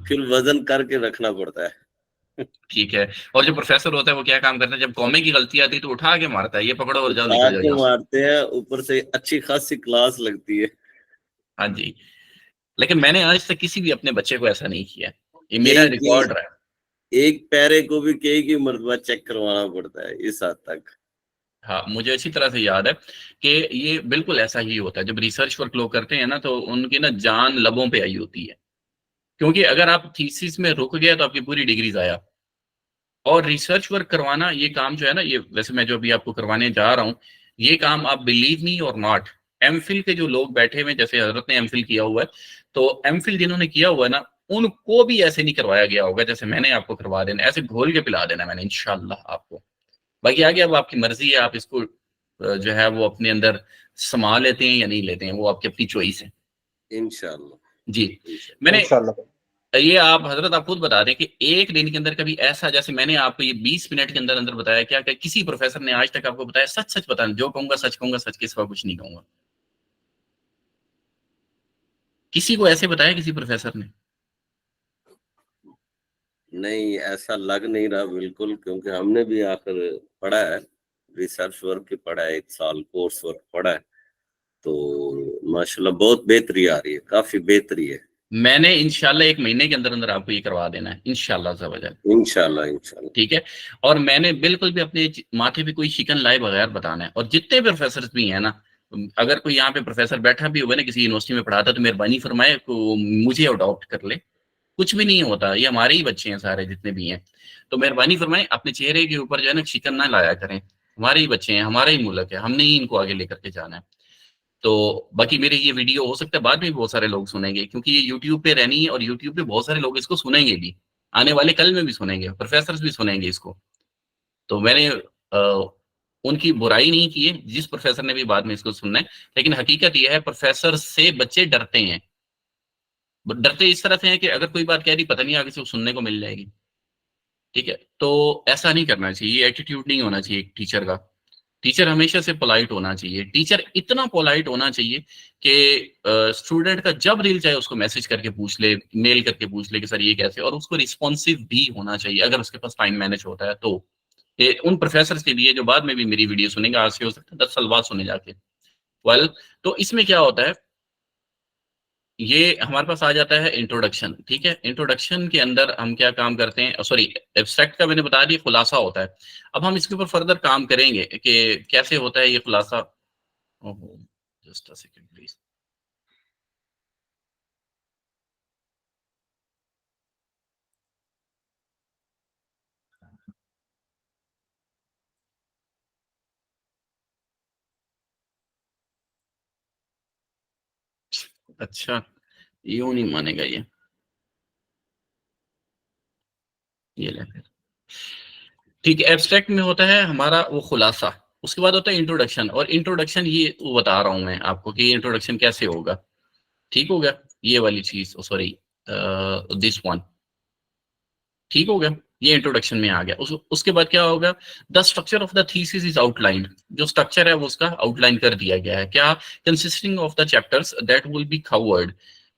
[SPEAKER 4] फिर वजन करके रखना पड़ता है।
[SPEAKER 1] ठीक है। और जो प्रोफेसर होता है वो क्या काम करता है? जब कॉमे की गलती आती है तो उठा के मारता है, ये पकड़ो और जाओ,
[SPEAKER 4] उठा
[SPEAKER 1] निकल जाओ
[SPEAKER 4] के
[SPEAKER 1] यहाँ से।
[SPEAKER 4] मारते हैं, ऊपर से अच्छी खासी क्लास लगती है।
[SPEAKER 1] हाँ जी। लेकिन मैंने आज तक किसी भी अपने बच्चे को ऐसा नहीं किया, ये मेरा
[SPEAKER 4] एक
[SPEAKER 1] रिकॉर्ड रहा है।
[SPEAKER 4] एक पैरे को भी कई की मरतबा चेक करवाना पड़ता है, इस हद तक।
[SPEAKER 1] हाँ मुझे अच्छी तरह से याद है कि ये बिल्कुल ऐसा ही होता है। जब रिसर्च वर्क लोग करते हैं ना तो उनकी ना जान लबों पे आई होती है, क्योंकि अगर आप थीसिस में रुक गए तो आपकी पूरी डिग्री जाया। और रिसर्च वर्क करवाना ये काम जो है ना, ये वैसे मैं जो अभी आपको करवाने जा रहा हूँ, ये काम आप बिलीव मी और नॉट, एमफिल के जो लोग बैठे हुए, जैसे हजरत ने एमफिल किया हुआ है, तो एमफिल जिन्होंने किया हुआ है ना, उनको भी ऐसे नहीं करवाया गया होगा जैसे मैंने आपको करवा देना, ऐसे घोल के पिला देना मैंने इंशाल्लाह आपको। बाकी आगे अब आपकी मर्जी है, आप इसको जो है वो अपने अंदर समा लेते हैं या नहीं लेते हैं, वो आपकी अपनी चॉइस है।
[SPEAKER 4] इंशाल्लाह।
[SPEAKER 1] जी। मैंने ये आप हजरत आप खुद बता दें कि एक दिन के अंदर कभी ऐसा, जैसे मैंने आपको ये 20 मिनट के अंदर अंदर बताया, क्या क्या किसी प्रोफेसर ने आज तक आपको बताया? सच सच बताना, जो कहूंगा सच के सिवा कुछ नहीं कहूंगा। किसी को ऐसे बताया किसी प्रोफेसर ने?
[SPEAKER 4] नहीं, ऐसा लग नहीं रहा बिल्कुल, क्योंकि हमने भी आखिर पढ़ा है, रिसर्च वर्क ही पढ़ा है, 1 साल कोर्स वर्क पढ़ा है। तो माशाल्लाह बहुत बेहतरी आ रही है, काफी बेहतरी है।
[SPEAKER 1] मैंने इंशाल्लाह 1 महीने के अंदर अंदर आपको ये करवा देना है इंशाल्लाह ज़वजल।
[SPEAKER 4] इंशाल्लाह इंशाल्लाह।
[SPEAKER 1] ठीक है। और मैंने बिल्कुल भी अपने माथे पे कोई शिकन लाए बगैर बताना है। और जितने भी प्रोफेसर भी हैं ना, अगर कोई यहाँ पे प्रोफेसर बैठा भी हुआ ना, किसी यूनिवर्सिटी में पढ़ाता, तो मेहरबानी फरमाए को मुझे अडॉप्ट कर ले। कुछ भी नहीं होता, ये हमारे ही बच्चे हैं सारे जितने भी हैं। तो मेहरबानी फरमाए अपने चेहरे के ऊपर जो है ना शिकन ना लाया करें। हमारे ही बच्चे हैं, हमारा ही मुल्क है, हमने ही इनको आगे लेकर के जाना है। तो बाकी मेरे ये वीडियो हो सकता है बाद में भी बहुत सारे लोग सुनेंगे, क्योंकि ये यूट्यूब पे रहनी है और यूट्यूब पे बहुत सारे लोग इसको सुनेंगे भी, आने वाले कल में भी सुनेंगे, प्रोफेसर भी सुनेंगे इसको। तो मैंने उनकी बुराई नहीं की है जिस प्रोफेसर ने भी बाद में इसको सुनना है, लेकिन हकीकत यह है प्रोफेसर से बच्चे डरते हैं। डरते इस तरह से हैं कि अगर कोई बात कह दी पता नहीं आगे से वो सुनने को मिल जाएगी। ठीक है। तो ऐसा नहीं करना चाहिए, ये एटीट्यूड नहीं होना चाहिए एक टीचर का। टीचर हमेशा से पोलाइट होना चाहिए। टीचर इतना पोलाइट होना चाहिए कि स्टूडेंट का जब दिल चाहे उसको मैसेज करके पूछ ले, मेल करके पूछ ले कि सर ये कैसे, और उसको रिस्पॉन्सिव भी होना चाहिए अगर उसके पास टाइम मैनेज होता है तो। ये उन प्रोफेसर के लिए जो बाद में भी मेरी वीडियो सुनेंगे, आज से हो सकता है 10 साल बाद सुने जाके। वेल, तो इसमें क्या होता है, ये हमारे पास आ जाता है इंट्रोडक्शन। ठीक है। इंट्रोडक्शन के अंदर हम क्या काम करते हैं, सॉरी एब्स्ट्रैक्ट का मैंने बता दिया, खुलासा होता है। अब हम इसके ऊपर फर्दर काम करेंगे कि कैसे होता है ये खुलासा। ओहो, जस्ट अ सेकंड प्लीज। अच्छा, यूं नहीं मानेगा ये ले फिर। ठीक है। एब्स्ट्रैक्ट में होता है हमारा वो खुलासा। उसके बाद होता है इंट्रोडक्शन, और इंट्रोडक्शन ये बता रहा हूं मैं आपको कि इंट्रोडक्शन कैसे होगा। ठीक हो गया ये वाली चीज, सॉरी दिस वन। ठीक हो गया, ये इंट्रोडक्शन में आ गया। उसके बाद क्या होगा, the structure of the thesis is outlined. जो स्ट्रक्चर है वो उसका आउटलाइन कर दिया गया है। क्या, consisting of the chapters that will be covered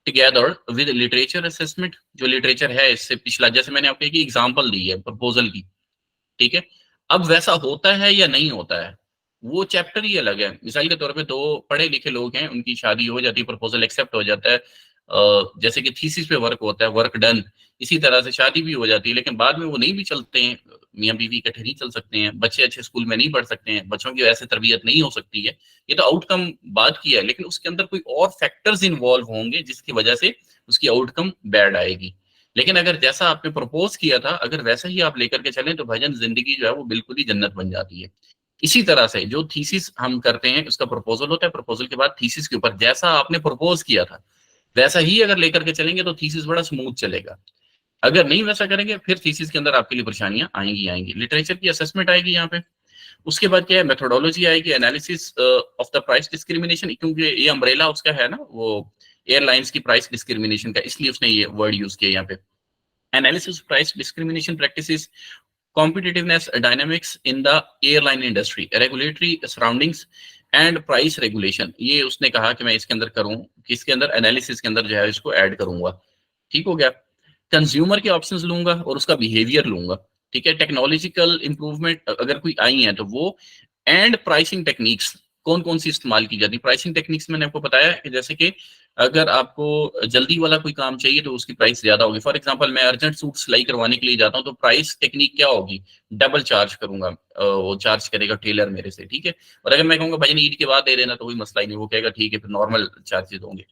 [SPEAKER 1] together with literature assessment. जो लिटरेचर है इससे पिछला, जैसे मैंने आपको एक एग्जांपल दी है प्रपोजल की, ठीक है। अब वैसा होता है या नहीं होता है वो चैप्टर ही अलग है। मिसाल के तौर पे दो पढ़े लिखे लोग हैं, उनकी शादी हो जाती है, प्रपोजल एक्सेप्ट हो जाता है, जैसे कि थीसिस पे वर्क होता है, वर्क डन, इसी तरह से शादी भी हो जाती है, लेकिन बाद में वो नहीं भी चलते हैं, मियाँ बीवी इकट्ठे नहीं चल सकते हैं, बच्चे अच्छे स्कूल में नहीं पढ़ सकते हैं, बच्चों की वैसे तरबियत नहीं हो सकती है। ये तो आउटकम बात की है, लेकिन उसके अंदर कोई और फैक्टर्स इन्वॉल्व होंगे जिसकी वजह से उसकी आउटकम बैड आएगी। लेकिन अगर जैसा आपने प्रपोज किया था, अगर वैसा ही आप लेकर के चलें तो भाईजान जिंदगी जो है वो बिल्कुल ही जन्नत बन जाती है। इसी तरह से जो थीसिस हम करते हैं उसका प्रपोजल होता है, प्रपोजल के बाद थीसिस के ऊपर जैसा आपने प्रपोज किया था वैसा ही अगर लेकर के चलेंगे तो थीसिस बड़ा स्मूथ चलेगा। अगर नहीं वैसा करेंगे फिर थीसिस के अंदर आपके लिए परेशानियां आएंगी। लिटरेचर की असेसमेंट आएगी यहाँ पे। उसके बाद क्या है, मेथोडोलॉजी आएगी, analysis of the price discrimination, क्योंकि ये अम्ब्रेला उसका है ना, वो एयरलाइंस की प्राइस डिस्क्रिमिनेशन का, इसलिए उसने ये वर्ड यूज किया यहाँ पे। Analysis price discrimination practices, competitiveness dynamics in the airline industry, regulatory surroundings and price regulation। ये उसने कहा कि मैं इसके अंदर करूं, किसके अंदर, एनालिसिस के अंदर जो है इसको ऐड करूंगा। ठीक हो गया। कंज्यूमर के ऑप्शंस लूंगा और उसका बिहेवियर लूंगा। ठीक है। टेक्नोलॉजिकल इंप्रूवमेंट अगर कोई आई है तो वो, एंड प्राइसिंग टेक्निक्स कौन कौन सी इस्तेमाल की जाती है। प्राइसिंग टेक्निक्स मैंने आपको बताया कि जैसे कि अगर आपको जल्दी वाला कोई काम चाहिए तो उसकी प्राइस ज्यादा होगी। फॉर एग्जांपल मैं अर्जेंट सूट सिलाई करवाने के लिए जाता हूँ तो प्राइस टेक्निक क्या होगी, डबल चार्ज करूंगा, वो चार्ज करेगा टेलर मेरे से। ठीक है। और अगर मैं कहूंगा भाई ईद के बाद दे देना तो कोई मसला ही नहीं, वो कहेगा ठीक है फिर नॉर्मल चार्जेस होंगे।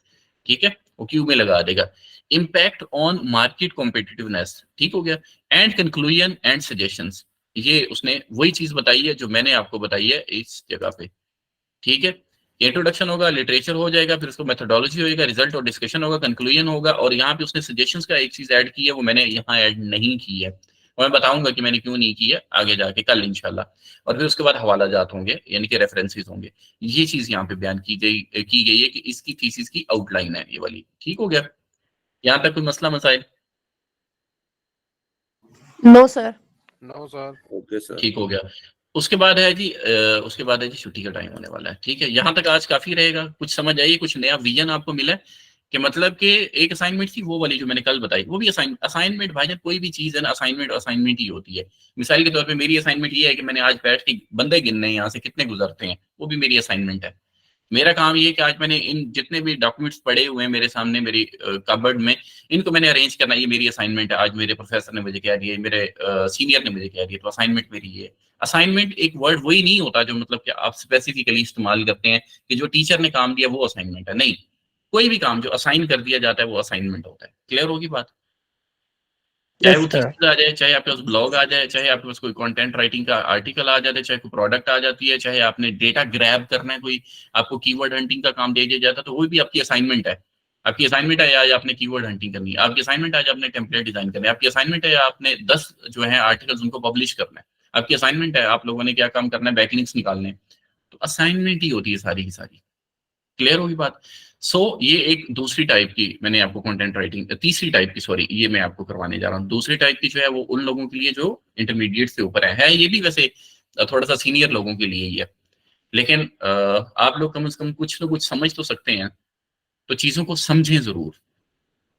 [SPEAKER 1] ठीक है, वो क्यू में लगा देगा। इम्पैक्ट ऑन मार्केट कॉम्पिटिटिवनेस, ठीक हो गया। एंड कंक्लूजन एंड सजेशंस, ये उसने वही चीज बताई है जो मैंने आपको बताई है इस जगह पे। ठीक है। इंट्रोडक्शन होगा, लिटरेचर हो जाएगा, फिर उसको मेथोडोलॉजी होगा, रिजल्ट और डिस्कशन होगा, कंक्लूजन होगा, और यहाँ पे उसने सजेशंस का एक चीज ऐड की है वो मैंने यहाँ ऐड नहीं की है, और मैं बताऊंगा कि मैंने क्यों नहीं की है आगे जाके कल इंशाल्लाह। और फिर उसके बाद हवाला जात होंगे यानी कि रेफरेंसेस होंगे। ये चीज यहाँ पे बयान की गई है कि इसकी थीसिस की आउटलाइन है ये वाली। ठीक हो गया, यहाँ तक कोई मसला मसाइल?
[SPEAKER 3] No sir.
[SPEAKER 5] No sir.
[SPEAKER 4] Okay sir.
[SPEAKER 1] ठीक हो गया। उसके बाद है जी उसके बाद है जी छुट्टी का टाइम होने वाला है। ठीक है, यहाँ तक आज काफी रहेगा। कुछ समझ आइए, कुछ नया विजन आपको मिला है कि मतलब कि एक असाइनमेंट थी वो वाली जो मैंने कल बताई, वो भी असाइनमेंट भाई जब कोई भी चीज है ना, असाइनमेंट ही होती है। मिसाल के तौर पे मेरी असाइनमेंट ये है कि मैंने आज बैठ के बंदे गिनने यहाँ से कितने गुजरते हैं, वो भी मेरी असाइनमेंट है। मेरा काम ये है कि आज मैंने इन जितने भी डॉक्यूमेंट्स पड़े हुए हैं मेरे सामने मेरी कबर्ड में, इनको मैंने अरेंज करना, ये मेरी असाइनमेंट है। आज मेरे प्रोफेसर ने मुझे कह दिया, मेरे सीनियर ने मुझे कह दिया, तो असाइनमेंट मेरी ये है। असाइनमेंट एक वर्ड वही नहीं होता जो मतलब कि आप स्पेसिफिकली इस्तेमाल करते हैं कि जो टीचर ने काम दिया वो असाइनमेंट है। नहीं, कोई भी काम जो असाइन कर दिया जाता है वो असाइनमेंट होता है। क्लियर होगी बात? चाहे वो थीसिस आ जाए, चाहे आपके पास ब्लॉग आ जाए, चाहे आपके पास कोई कंटेंट राइटिंग का आर्टिकल आ जाए, चाहे कोई प्रोडक्ट आ जाती है, चाहे आपने डेटा ग्रैब करना है, कोई आपको कीवर्ड हंटिंग का काम दे दिया जाता है, तो वो भी आपकी असाइनमेंट है। आपकी असाइनमेंट है आज आपने कीवर्ड हंटिंग करनी है, आपकी असाइनमेंट है आज आपने टेम्पलेट डिजाइन करना है, आपकी असाइनमेंट है आपने 10 जो है आर्टिकल्स उनको पब्लिश करना है, आपकी असाइनमेंट है आप लोगों ने क्या काम करना है, बैकलिंक्स निकालने। तो असाइनमेंट ही होती है सारी की सारी। क्लियर होगी बात? ये एक दूसरी टाइप की मैंने आपको कंटेंट राइटिंग, तीसरी टाइप की, सॉरी, ये मैं आपको करवाने जा रहा हूँ। दूसरी टाइप की जो है वो उन लोगों के लिए जो इंटरमीडिएट से ऊपर है ये भी वैसे थोड़ा सा सीनियर लोगों के लिए ही है, लेकिन आप लोग कम से कम कुछ ना कुछ समझ तो सकते हैं, तो चीजों को समझें जरूर,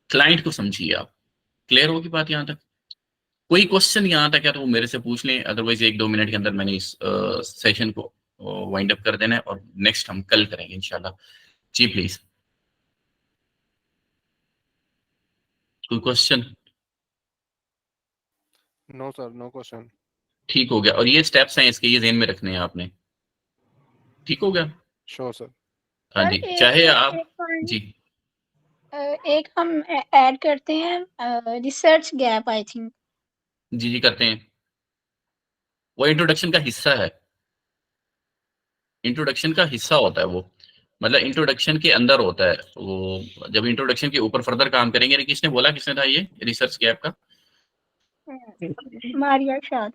[SPEAKER 1] क्लाइंट को समझिए आप। क्लियर होगी बात यहाँ तक? कोई क्वेश्चन यहाँ तक है तो वो मेरे से पूछ लें, अदरवाइज 1-2 मिनट के अंदर मैंने इस सेशन को वाइंड अप कर देना है और नेक्स्ट हम कल करेंगे इंशाल्लाह। जी प्लीज, कोई question?
[SPEAKER 5] No sir, no question.
[SPEAKER 1] ठीक हो गया। और ये स्टेप्स हैं इसके, ये ज़हन में रखने हैं आपने। ठीक हो गया?
[SPEAKER 5] Sure sir.
[SPEAKER 1] हाँ जी, चाहे आप जी
[SPEAKER 3] एक हम ऐड करते हैं रिसर्च गैप, आई थिंक।
[SPEAKER 1] जी जी करते हैं। वो इंट्रोडक्शन का हिस्सा है, इंट्रोडक्शन का हिस्सा होता है वो, मतलब इंट्रोडक्शन के अंदर होता है वो। जब इंट्रोडक्शन के ऊपर फर्दर काम करेंगे। किसने बोला, किसने था ये रिसर्च गैप का?
[SPEAKER 3] मारिया शाद।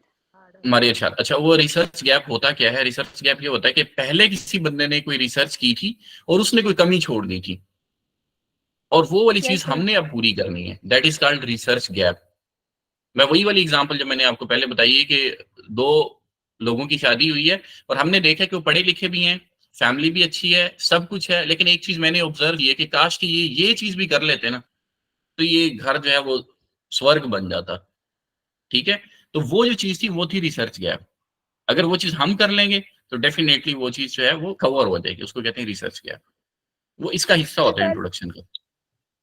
[SPEAKER 1] मारिया शाद। अच्छा, वो रिसर्च गैप होता क्या है? रिसर्च गैप ये होता है कि पहले किसी बंदे ने कोई रिसर्च की थी और उसने कोई कमी छोड़ दी थी। और वो वाली
[SPEAKER 3] Yes,
[SPEAKER 1] चीज
[SPEAKER 3] sir.
[SPEAKER 1] हमने अब पूरी करनी है, that is called research gap. मैं वही वाली एग्जांपल जो मैंने आपको पहले बताई है कि 2 लोगों की शादी हुई है और हमने देखा कि वो पढ़े लिखे भी हैं, फैमिली भी अच्छी है, सब कुछ है, लेकिन एक चीज मैंने ऑब्जर्व की है कि काश कि ये चीज भी कर लेते ना, तो ये घर जो है वो स्वर्ग बन जाता। ठीक है, तो वो जो चीज थी वो थी रिसर्च गैप। अगर वो चीज हम कर लेंगे तो डेफिनेटली वो चीज जो है वो कवर हो जाएगी, उसको कहते हैं रिसर्च गैप। वो इसका हिस्सा
[SPEAKER 3] तो
[SPEAKER 1] होता है
[SPEAKER 3] सर
[SPEAKER 1] इंट्रोडक्शन का।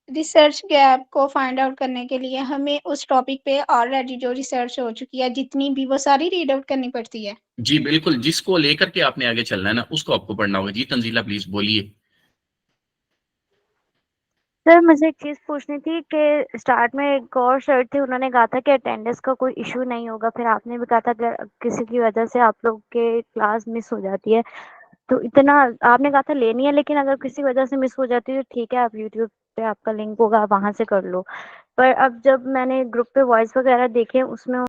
[SPEAKER 3] रिसर्च गैप को फाइंड आउट करने के लिए हमें उस टॉपिक पे ऑलरेडी जो रिसर्च हो चुकी है जितनी भी वो सारी रीड आउट करनी पड़ती है।
[SPEAKER 1] जी बिल्कुल, जिसको लेकर के आपने आगे चलना है ना उसको आपको पढ़ना होगा। जी तंजीला प्लीज बोलिए।
[SPEAKER 6] सर मुझे एक चीज़ पूछनी थी कि स्टार्ट में एक और सर थे, उन्होंने कहा था कि अटेंडेंस का कोई इशू नहीं होगा, फिर आपने भी कहा था कि किसी की वजह से आप लोग के क्लास मिस हो जाती है तो इतना आपने कहा था लेनी है, लेकिन अगर किसी वजह से मिस हो जाती है तो ठीक है, आप यूट्यूब पे आपका लिंक होगा, आप वहाँ से कर लो। पर अब जब मैंने ग्रुप पे वॉइस वगैरह देखे उसमें